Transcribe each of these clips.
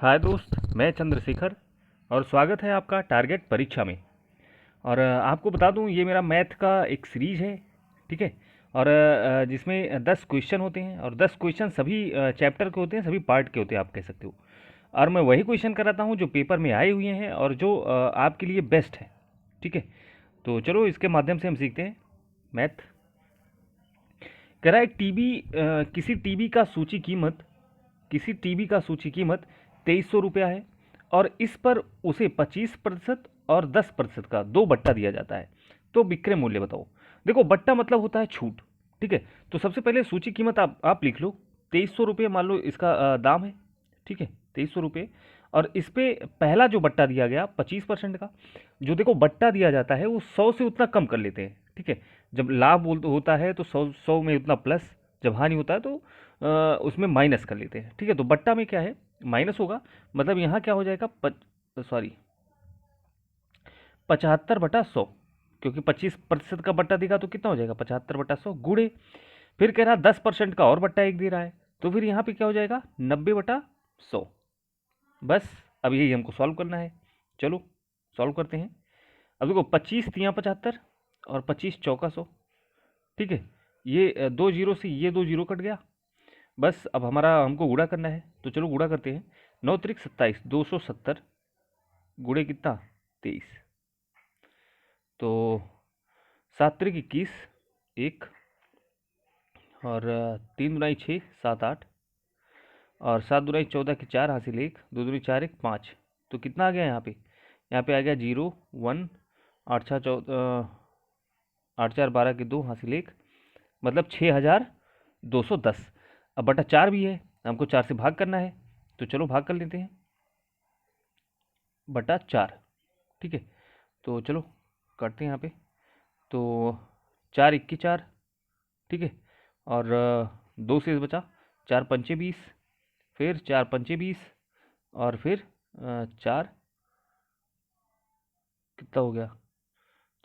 हाय दोस्त, मैं चंद्रशेखर और स्वागत है आपका टारगेट परीक्षा में। और आपको बता दूं, ये मेरा मैथ का एक सीरीज है। ठीक है। और जिसमें 10 क्वेश्चन होते हैं और 10 क्वेश्चन सभी चैप्टर के होते हैं, सभी पार्ट के होते हैं, आप कह सकते हो। और मैं वही क्वेश्चन कराता हूँ जो पेपर में आए हुए हैं और जो आपके लिए बेस्ट है। ठीक है। तो चलो इसके माध्यम से हम सीखते हैं मैथ। कह रहा है किसी टीवी का सूची कीमत 2300 रुपया है और इस पर उसे 25% और 10% का दो बट्टा दिया जाता है। तो विक्रय मूल्य बताओ। देखो, बट्टा मतलब होता है छूट। ठीक है। तो सबसे पहले सूची कीमत आप लिख लो। 2300 रुपये मान लो इसका दाम है। ठीक है। 2300 रुपये। और इस पे पहला जो बट्टा दिया गया 25% का। जो देखो बट्टा दिया जाता है वो 100 से उतना कम कर लेते हैं। ठीक है। जब लाभ होता है तो 100 में उतना प्लस, जब हानि होता है तो उसमें माइनस कर लेते हैं। ठीक है। तो बट्टा में क्या है, माइनस होगा। मतलब यहाँ क्या हो जाएगा, सॉरी 75/100। क्योंकि 25% का बट्टा देगा तो कितना हो जाएगा, 75/100 गुड़े। फिर कह रहा 10% का और बट्टा एक दे रहा है, तो फिर यहाँ पे क्या हो जाएगा, 90/100। बस अब यही हमको सॉल्व करना है। चलो सॉल्व करते हैं। अब देखो, 25 × 3 = 75 और 25 × 4 = 100। ठीक है। ये दो जीरो से ये दो जीरो कट गया। बस अब हमको गुणा करना है, तो चलो गुणा करते हैं। 9 × 3 = 27, 270 गुणे कितना, 23। तो 7 × 3 = 21, एक। और 3 × 2 = 6, 7 8। और 7 × 2 = 14 की 4 हासिल, एक। 2 × 2 = 4, 1 5। तो कितना आ गया यहाँ पे, आ गया 0 1। 8 4 12 की 2 हासिल, एक। मतलब 6210। अब बटा 4 भी है, हमको 4 से भाग करना है, तो चलो भाग कर लेते हैं बटा 4। ठीक है। तो चलो करते हैं यहाँ पे। तो 4 × 1 = 4। ठीक है। और 2 शेष बचा। 4 × 5 = 20, फिर 4 × 5 = 20, और फिर 4 कितना हो गया,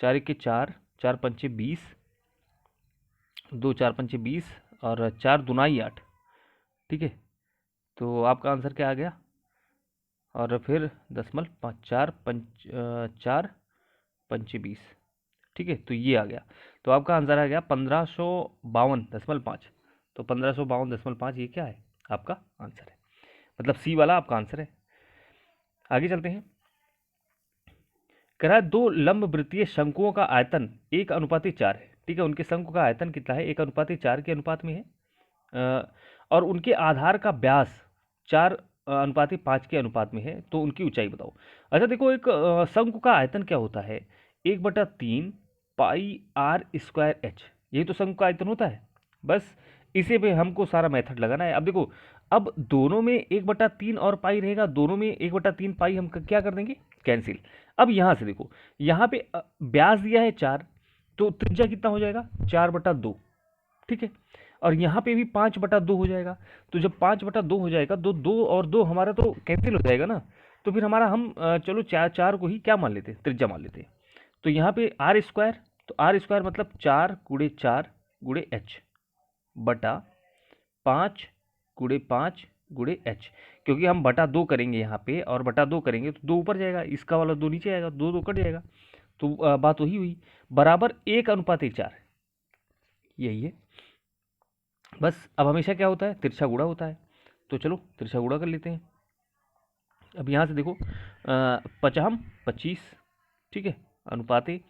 4 × 1 = 4, 4 × 5 = 20, 2 4 × 5 = 20, और 4 2 = 8। ठीक है। तो आपका आंसर क्या आ गया, और फिर 0.5, 4 × 5 = 20। ठीक है। तो ये आ गया। तो आपका आंसर आ गया 1552.5। तो 1552.5 ये क्या है, आपका आंसर है। मतलब सी वाला आपका आंसर है। आगे चलते हैं। कह रहा है दो लंब वृत्तीय शंकुओं का आयतन 1:4 है। ठीक है। उनके शंकु का आयतन कितना है, 1:4 के अनुपात में है। और उनके आधार का व्यास 4:5 के अनुपात में है। तो उनकी ऊंचाई बताओ। अच्छा देखो, एक शंकु का आयतन क्या होता है, 1/3 πr²h। यही तो शंकु का आयतन होता है। बस इसे पे हमको सारा मेथड लगाना है। अब देखो, अब दोनों में 1/3 और पाई रहेगा, दोनों में 1/3 पाई हम क्या कर देंगे, कैंसिल। अब यहां से देखो, यहां पे व्यास दिया है 4, तो त्रिज्या कितना हो जाएगा, 4/2। ठीक है। और यहाँ पे भी 5/2 हो जाएगा। तो जब 5/2 हो जाएगा तो 2 और 2 हमारा तो कैंसिल हो जाएगा ना। तो फिर हमारा हम चलो 4 को ही क्या मान लेते हैं, त्रिज्या मान लेते हैं। तो यहाँ पे r², तो r² मतलब 4 × 4 × h बटा 5 × 5 × h। क्योंकि हम बटा 2 करेंगे यहाँ पे, और बटा 2 करेंगे तो 2 ऊपर जाएगा, इसका वाला 2 नीचे आएगा, 2 2 कट जाएगा। तो बात वही हुई, बराबर 1:4। यही है। बस अब हमेशा क्या होता है, तिरछा गुणा होता है। तो चलो तिरछा गुणा कर लेते हैं। अब यहाँ से देखो, 50 25। ठीक है। अनुपाते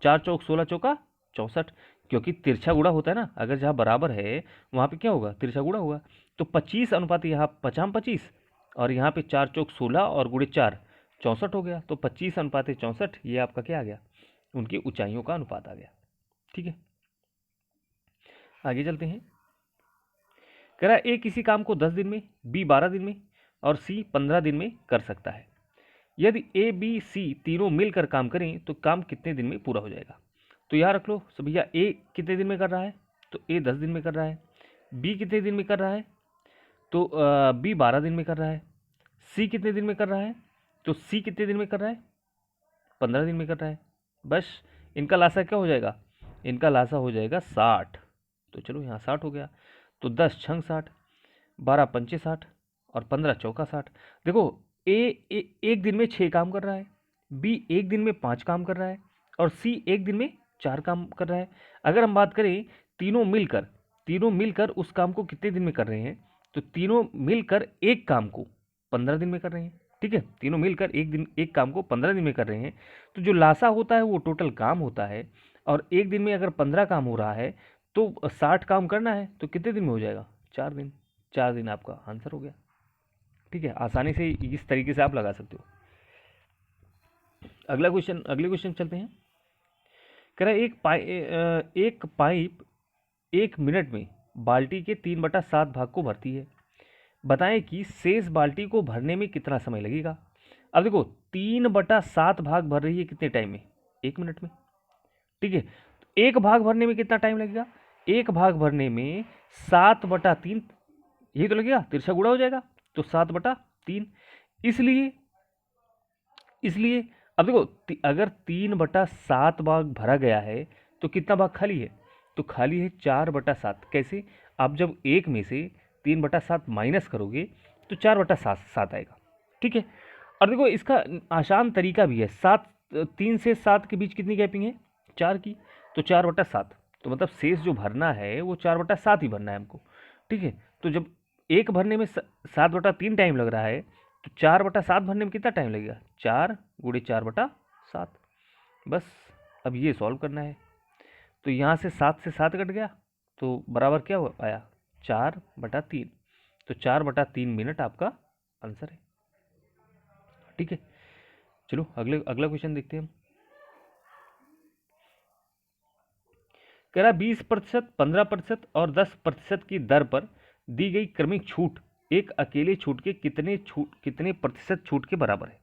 4 × 4 = 16, 64। क्योंकि तिरछा गुणा होता है ना, अगर जहाँ बराबर है वहाँ पे क्या होगा, तिरछा गुणा होगा। तो 25 अनुपात यहाँ 50 25, और यहाँ पे 4 × 4 = 16 और गुणे 4 64 हो गया। तो 25:64 ये आपका क्या आ गया, उनकी ऊंचाइयों का अनुपात आ गया। ठीक है। आगे चलते हैं। कह रहा है ए किसी काम को 10 दिन में, बी 12 दिन में और सी 15 दिन में कर सकता है। यदि ए बी सी तीनों मिलकर काम करें तो काम कितने दिन में पूरा हो जाएगा। तो याद रख लो सब भैया, ए कितने दिन में कर रहा है, तो ए 10 दिन में कर रहा है। बी कितने दिन में कर रहा है, तो बी 12 दिन में कर रहा है। सी कितने दिन में कर रहा है, तो सी कितने दिन में कर रहा है, 15 दिन में कर रहा है। बस इनका लासा क्या हो जाएगा, इनका लासा हो जाएगा 60। तो चलो यहाँ 60 हो गया। तो 10 × 6 = 60, 12 × 5 = 60, और 15 चौका 60। देखो एक दिन में 6 काम कर रहा है, बी एक दिन में 5 काम कर रहा है, और सी एक दिन में 4 काम कर रहा है। अगर हम बात करें तीनों मिलकर उस काम को कितने दिन में कर रहे हैं, तो तीनों मिलकर एक काम को 15 दिन में कर रहे हैं। ठीक है, तीनों मिलकर एक काम को 15 दिन में कर रहे हैं। तो जो लासा होता है वो टोटल काम होता है, और एक दिन में अगर 15 काम हो रहा है तो 60 काम करना है, तो कितने दिन में हो जाएगा? 4 दिन। 4 दिन आपका आंसर हो गया। ठीक है, आसानी से इस तरीके से आप लगा सकते हो। अगले क्वेश्चन चलते हैं। कह रहा है एक पाइप 1 मिनट में बाल्टी के 3/7 भाग को भरती है। बताएं कि शेष बाल्टी को भरने में कितना समय लगेगा। अब देखो, 3/7 भाग भर रही है कितने टाइम में? 1 मिनट में। ठीक है, एक भाग भरने में कितना टाइम लगेगा? एक भाग भरने में 7/3, यही तो लगेगा, तिरछा गुणा हो जाएगा, तो 7/3। इसलिए इसलिए अब देखो, अगर 3/7 भाग भरा गया है तो कितना भाग खाली है? तो खाली है 4/7। कैसे? आप जब एक में से 3/7 माइनस करोगे तो 4/7 आएगा। ठीक है, और देखो इसका आसान तरीका भी है। 3 से 7 के बीच कितनी गैपिंग है? 4 की। तो 4/7, तो मतलब शेष जो भरना है वो 4/7 ही भरना है हमको। ठीक है, तो जब एक भरने में 7/3 टाइम लग रहा है, तो 4/7 भरने में कितना टाइम लगेगा? 4 × 4/7। बस अब ये सॉल्व करना है। तो यहाँ से 7 कट गया, तो बराबर क्या आया? 4/3। तो 4/3 मिनट आपका आंसर है। ठीक है, चलो अगला क्वेश्चन देखते हैं हम। कह रहा 20%, 15% और 10% की दर पर दी गई क्रमिक छूट एक अकेले छूट के कितने प्रतिशत छूट के बराबर है।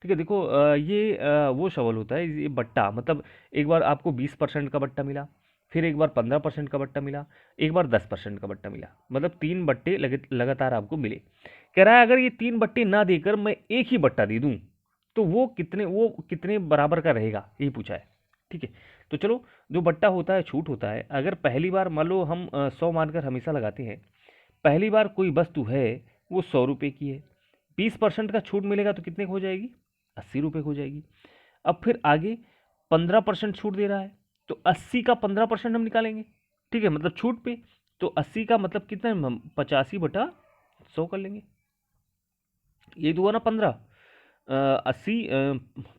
ठीक है, देखो ये वो सवाल होता है, ये बट्टा, मतलब एक बार आपको 20% का बट्टा मिला, फिर एक बार 15% का बट्टा मिला, एक बार 10% का बट्टा मिला, मतलब 3 बट्टे लगातार आपको मिले। कह रहा है अगर ये 3 बट्टे ना देकर मैं एक ही बट्टा दे दूं तो वो कितने बराबर का रहेगा, यही पूछा है। ठीक है, तो चलो, जो बट्टा होता है छूट होता है। अगर पहली बार मान लो हम 100 मानकर हमेशा लगाते हैं, पहली बार कोई वस्तु है वो 100 रुपये की है, 20% का छूट मिलेगा तो कितने की हो जाएगी? 80 रुपये की हो जाएगी। अब फिर आगे 15% छूट दे रहा है, तो 80 का 15% हम निकालेंगे। ठीक है, मतलब छूट पे, तो 80 का मतलब कितना? हम 85/100 कर लेंगे। ये तो हुआ ना 15, 80,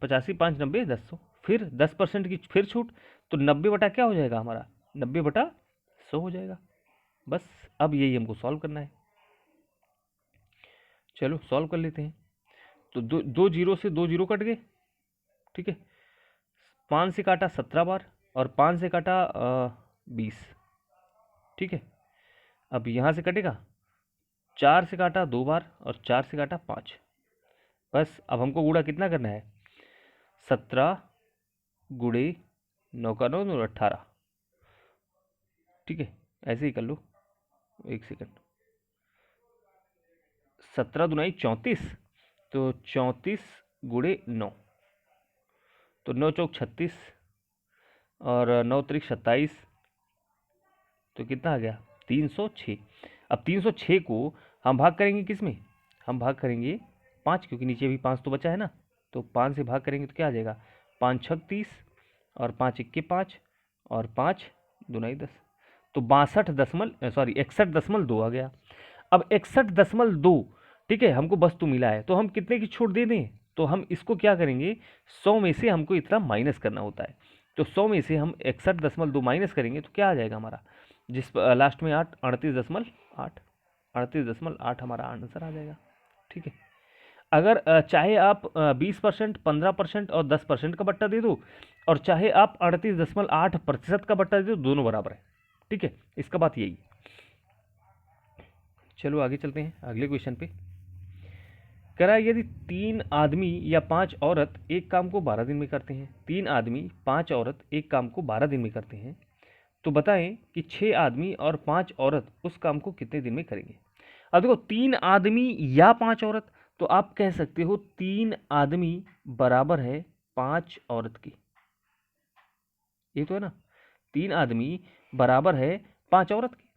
85, 5, 90, 100। फिर 10% की फिर छूट, तो 90 बटा क्या हो जाएगा हमारा? 90/100 हो जाएगा। बस अब यही हमको सॉल्व करना है। चलो सॉल्व कर लेते हैं। तो दो जीरो से 2 जीरो कट गए। ठीक है, 5 से काटा 17 बार, और 5 से काटा 20। ठीक है, अब यहाँ से कटेगा, 4 से काटा 2 बार, और 4 से काटा 5। बस अब हमको गुणा कितना करना है? 17 गुणे 9 का 9, 18। ठीक है, ऐसे ही कर लो, एक सेकंड। 17 दूनी 34, तो 34 गुणे 9, तो 9 चौक 36, और 9 त्रिक 27, तो कितना आ गया? 306। अब 306 को हम भाग करेंगे किस में? हम भाग करेंगे 5, क्योंकि नीचे भी 5 तो बचा है ना, तो 5 से भाग करेंगे तो क्या आ जाएगा? 5 छक 30, और 5 इक्के 5, और 5 दूनाई 10, तो 61.2 आ गया। अब 61.2, ठीक है, हमको वस्तु मिला है, तो हम कितने की छूट दे दें? तो हम इसको क्या करेंगे, 100 में से हमको इतना माइनस करना होता है। तो 100 में से हम 61.2 माइनस करेंगे तो क्या आ जाएगा हमारा? जिस लास्ट में 8, 38.8, 38.8 हमारा आंसर आ जाएगा। ठीक है, अगर चाहे आप 20%, 15% और 10% का बट्टा दे दो, और चाहे आप 38.8% का बट्टा दे दो, दोनों बराबर है। ठीक है, इसका बात यही। चलो आगे चलते हैं अगले क्वेश्चन पे। कह रहा है यदि 3 आदमी या 5 औरत एक काम को 12 दिन में करते हैं, 3 आदमी 5 औरत एक काम को 12 दिन में करते हैं, तो बताएं कि 6 आदमी और 5 औरत उस काम को कितने दिन में करेंगे। अब देखो, 3 आदमी या 5 औरत, तो आप कह सकते हो 3 आदमी बराबर है 5 औरत की। ये तो है ना, 3 आदमी बराबर है 5 औरत की।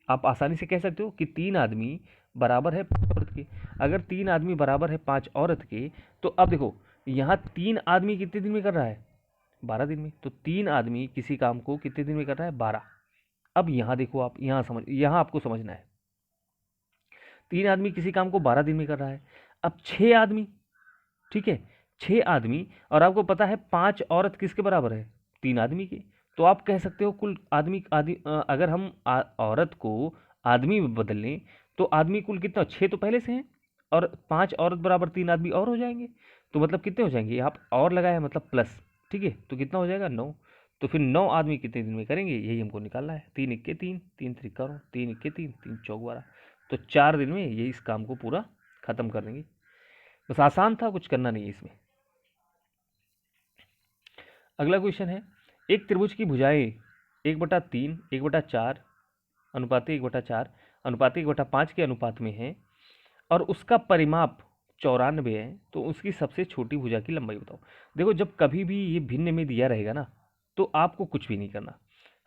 आप आसानी से कह सकते हो कि 3 आदमी बराबर है 5 औरत के। अगर 3 आदमी बराबर है 5 औरत के, तो अब देखो यहाँ 3 आदमी कितने दिन में कर रहा है, 12 दिन में। तो 3 आदमी किसी काम को कितने दिन में कर रहा है, 12। अब यहाँ देखो आप, यहाँ आपको समझना है, 3 आदमी किसी काम को 12 दिन में कर रहा है। अब 6 आदमी, ठीक है, 6 आदमी, और आपको पता है 5 औरत किसके बराबर है, 3 आदमी के। तो आप कह सकते हो कुल अगर हम औरत को आदमी में बदल लें, तो आदमी कुल कितना, 6 तो पहले से हैं, और 5 औरत बराबर 3 आदमी और हो जाएंगे। तो मतलब कितने हो जाएंगे, आप और लगाया मतलब प्लस, ठीक है, तो कितना हो जाएगा, 9। तो फिर 9 आदमी कितने दिन में करेंगे, यही हमको निकालना है। 3 इक्के 3, 3 त्रिका 9, 3 इक्के 3, 3 चौक 12। तो 4 दिन में ये इस काम को पूरा खत्म कर देंगे। बस आसान था, कुछ करना नहीं है इसमें। अगला क्वेश्चन है, एक त्रिभुज की भुजाएं 1/3, 1/4 अनुपात 1/4 अनुपात 1/5 के अनुपात में है, और उसका परिमाप 94 है, तो उसकी सबसे छोटी भुजा की लंबाई बताओ। देखो जब कभी भी ये भिन्न में दिया रहेगा ना, तो आपको कुछ भी नहीं करना,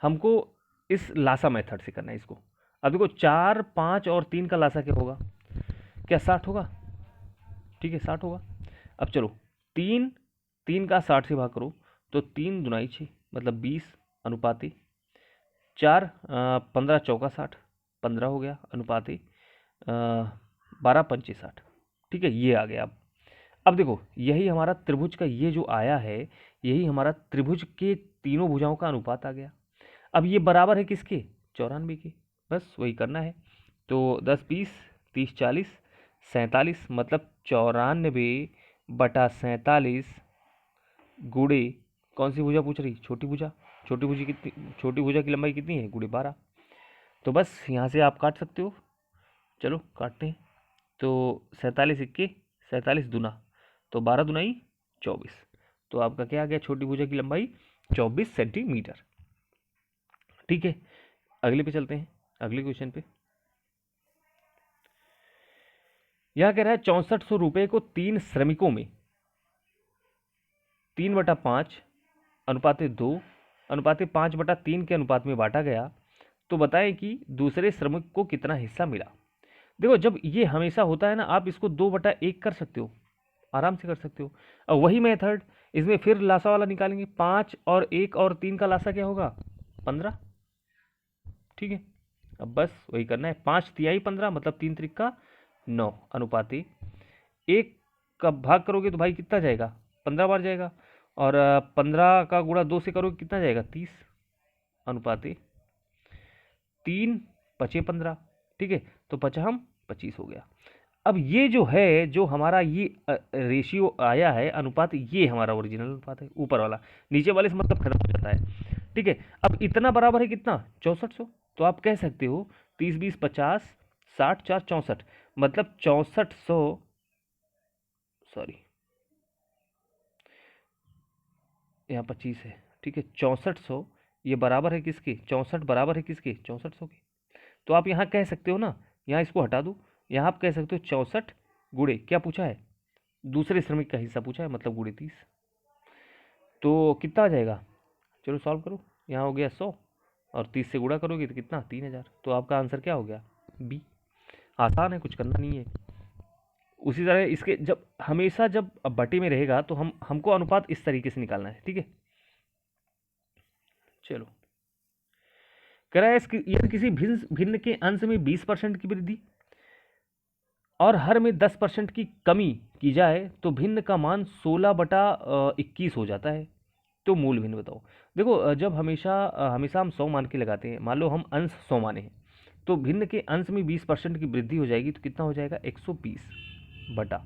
हमको इस लासा मेथड से करना है इसको। अब देखो 4, 5 और 3 का लासा क्या होगा, क्या 60 होगा, ठीक है 60 होगा। अब चलो 3, 3 का 60 से भाग करो, तो 3 दुनाई 6 मतलब 20 अनुपाती 4, 15 चौका 60, 15 हो गया अनुपाती 12 पंचे 60, ठीक है, ये आ गया। अब देखो यही हमारा त्रिभुज का ये जो आया है, यही हमारा त्रिभुज के तीनों भुजाओं का अनुपात आ गया। अब ये बराबर है किसके, 94 के। बस वही करना है। तो 10 20 30 40 47, मतलब 94/47 गुणे, कौन सी भुजा पूछ रही, छोटी भुजा। छोटी भुजा की लंबाई कितनी है, गुणे 12। तो बस यहाँ से आप काट सकते हो, चलो काटते हैं। तो 47 इक्के 47 दूना, तो 12 दुनाई 24। तो आपका क्या आ गया, छोटी भुजा की लंबाई 24 सेंटीमीटर। ठीक है, अगले पे चलते हैं, अगले क्वेश्चन पे। यह कह रहा है 6400 रुपये को 3 श्रमिकों में 3/5 अनुपाते 2 अनुपाते 5/3 के अनुपात में बांटा गया, तो बताएं कि दूसरे श्रमिक को कितना हिस्सा मिला। देखो जब ये हमेशा होता है ना, आप इसको 2/1 कर सकते हो, आराम से कर सकते हो। अब वही मेथड इसमें फिर लासा वाला निकालेंगे, 5 और 1 और 3 का लासा क्या होगा, 15, ठीक है। अब बस वही करना है, 5 तिहाई 15 मतलब 3 त्रिका 9 अनुपाती 1 का भाग करोगे तो भाई कितना जाएगा, 15 बार जाएगा, और 15 का गुणा 2 से करोगे कितना जाएगा, 30 अनुपाती 3 पचे 15, ठीक है। तो 50 25 हो गया। अब ये जो है, जो हमारा ये रेशियो आया है अनुपात, ये हमारा ओरिजिनल अनुपात है, ऊपर वाला। नीचे वाले से मतलब खत्म हो जाता है, ठीक है। अब इतना बराबर है कितना, 6400। तो आप कह सकते हो 30 20 50 60 4 64, मतलब 6400, सॉरी यहाँ 25 है, ठीक है, 6400 ये बराबर है किसके, 64 बराबर है किसके, 6400 के। तो आप यहाँ कह सकते हो ना, यहाँ इसको हटा दो, यहाँ आप कह सकते हो 64 गुणे क्या पूछा है, दूसरे श्रमिक का हिस्सा पूछा है, मतलब गुणे 30। तो कितना आ जाएगा, चलो सॉल्व करो। यहाँ हो गया 100, और 30 से गुणा करोगे तो कितना, 3000। तो आपका आंसर क्या हो गया, बी। आसान है, कुछ करना नहीं है। उसी तरह इसके जब बटे में रहेगा, तो हमको अनुपात इस तरीके से निकालना है, ठीक है। चलो कह रहा है यदि किसी भिन्न भिन्न के अंश में 20% की वृद्धि और हर में 10% की कमी की जाए, तो भिन्न का मान 16/21 हो जाता है। तो मूल भिन्न बताओ। देखो जब हमेशा हम 100 मान के लगाते हैं, मान लो हम अंश 100 माने हैं, तो भिन्न के अंश में 20% की वृद्धि हो जाएगी, तो कितना हो जाएगा, 120 बटा,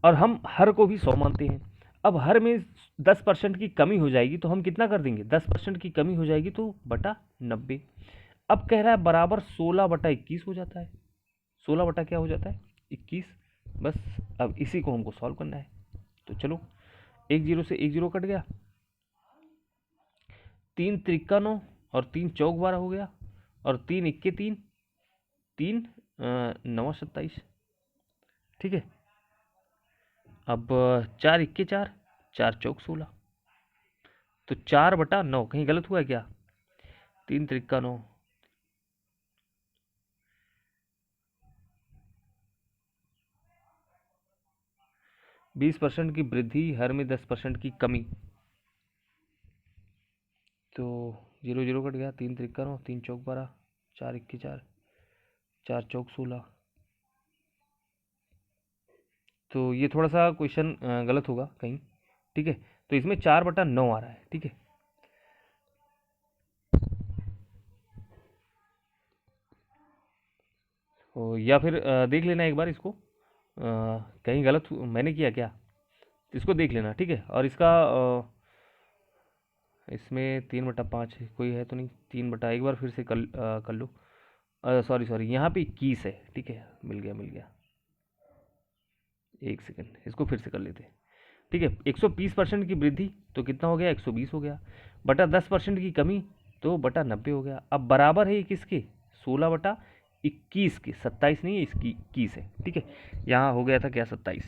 और हम हर को भी 100 मानते हैं। अब हर में 10% की कमी हो जाएगी, तो हम कितना कर देंगे, 10% की कमी हो जाएगी तो बटा 90। अब कह रहा है बराबर 16/21 हो जाता है, 16 बटा क्या हो जाता है, 21। बस अब इसी को हमको सॉल्व करना है। तो चलो, 1 0 से 1 0 कट गया, 3 त्रिका 9 और 3 चौक 12 हो गया, और 3 इक्के 3, 3 9 27, ठीक है। अब 4 इक्के 4, 4 चौक 16, तो 4/9, कहीं गलत हुआ है क्या, 3 त्रिका 9, 20% की वृद्धि, हर में 10% की कमी। तो 0 0 कट गया, 3 त्रिक 9, 3 चौक 12, 4 इक्के 4, 4 चौक 16। तो ये थोड़ा सा क्वेश्चन गलत होगा कहीं, ठीक है। तो इसमें 4/9 आ रहा है, ठीक है। तो या फिर देख लेना एक बार इसको, कहीं गलत मैंने किया क्या, इसको देख लेना, ठीक है। और इसका इसमें 3/5 है, कोई है तो नहीं, 3 एक बार फिर से कर लो, सॉरी सॉरी, यहाँ पे 21 है, ठीक है, मिल गया मिल गया। एक सेकंड, इसको फिर से कर लेते हैं, ठीक है। 120% की वृद्धि तो कितना हो गया, 120 हो गया, बटा 10% की कमी तो बटा 90 हो गया। अब बराबर है किसके, 16/21 के, 27 नहीं है, इसकी 21 है, ठीक है। यहाँ हो गया था क्या, 27।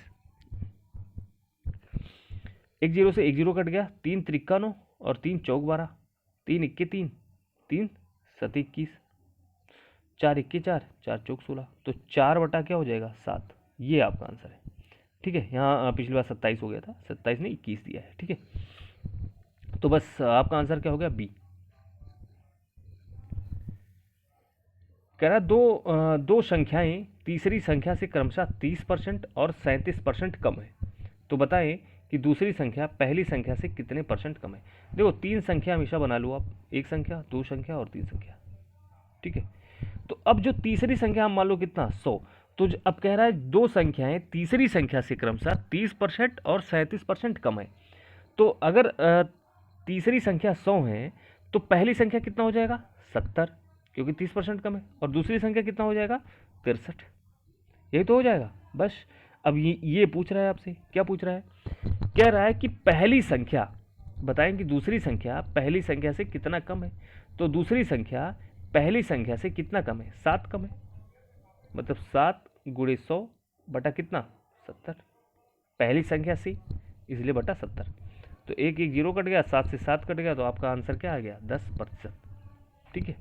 1 0 से 1 0 कट गया, 3 त्रिक 9 और 3 चौक 12, 3 इक्के 3, 3 7 21, 4 इक्के 4, 4 चौक 16। तो 4 क्या हो जाएगा, 7। ये आपका आंसर है, ठीक है। यहाँ पिछली बार 27 हो गया था, 27 ने 21 दिया है, ठीक है। तो बस आपका आंसर क्या हो गया, बी। कह रहा दो संख्याएं तीसरी संख्या से क्रमशः 30% और 37% कम है, तो बताएं कि दूसरी संख्या पहली संख्या से कितने % कम है। देखो 3 संख्या हमेशा बना लो आप, 1 संख्या, 2 संख्या और 3 संख्या, ठीक है। तो अब जो तीसरी संख्या हम मान लो कितना, 100। तो अब कह रहा है दो संख्याएं तीसरी संख्या से क्रमशः 30% और 37% कम है। तो अगर तीसरी संख्या 100 है तो पहली संख्या कितना हो जाएगा, 70, क्योंकि 30% कम है, और दूसरी संख्या कितना हो जाएगा, 63। यही तो हो जाएगा बस। अब ये पूछ रहा है आपसे, क्या पूछ रहा है, कह रहा है कि पहली संख्या बताएं कि दूसरी संख्या पहली संख्या से कितना कम है। तो दूसरी संख्या पहली संख्या से कितना कम है, 7 कम है, मतलब 7 गुणे 100 बटा कितना, 70, पहली संख्या से, इसलिए बटा 70। तो 1 1 0 कट गया, 7 से 7 कट गया, तो आपका आंसर क्या आ गया, 10%, ठीक है।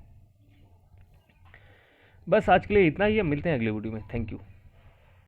बस आज के लिए इतना ही है, मिलते हैं अगले वीडियो में, थैंक यू।